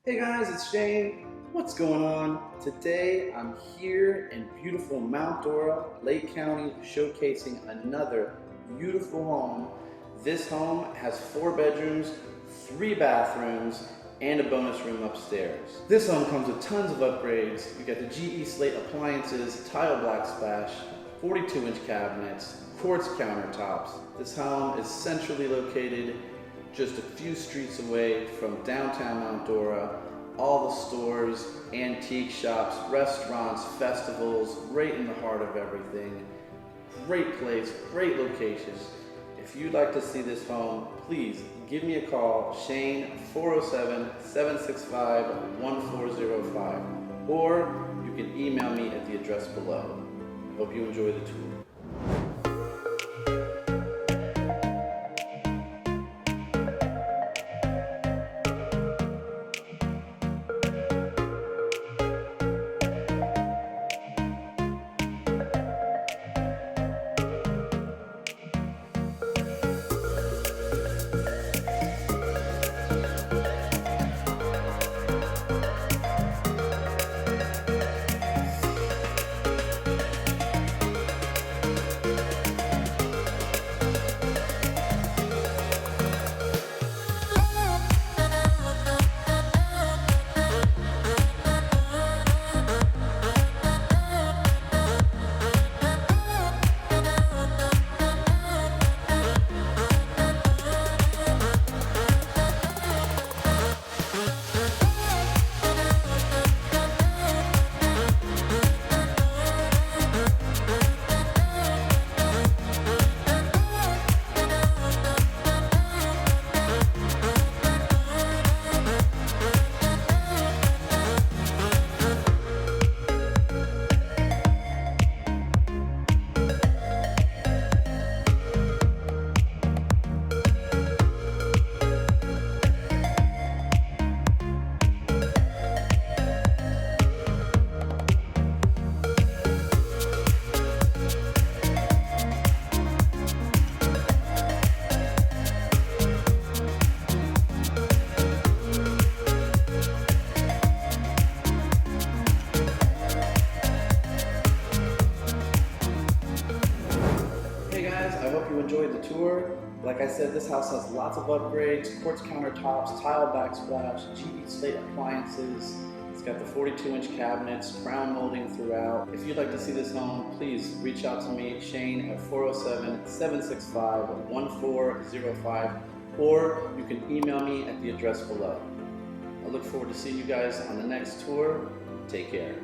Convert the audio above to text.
Hey guys, it's Shane. What's going on? Today I'm here in beautiful Mount Dora, Lake County, showcasing another beautiful home. This home has 4 bedrooms, 3 bathrooms, and a bonus room upstairs. This home comes with tons of upgrades. You got the GE Slate appliances, tile black splash, 42-inch cabinets, quartz countertops. This home is centrally located just a few streets away from downtown Mount Dora. All the stores, antique shops, restaurants, festivals, right in the heart of everything. Great place, great location. If you'd like to see this home, please give me a call, Shane, 407-765-1405, or you can email me at the address below. I hope you enjoy the tour. I hope you enjoyed the tour. Like I said, this house has lots of upgrades, quartz countertops, tile backsplash, GE Slate appliances. It's got the 42-inch cabinets, crown molding throughout. If you'd like to see this home, please reach out to me, Shane, at 407-765-1405, or you can email me at the address below. I look forward to seeing you guys on the next tour. Take care.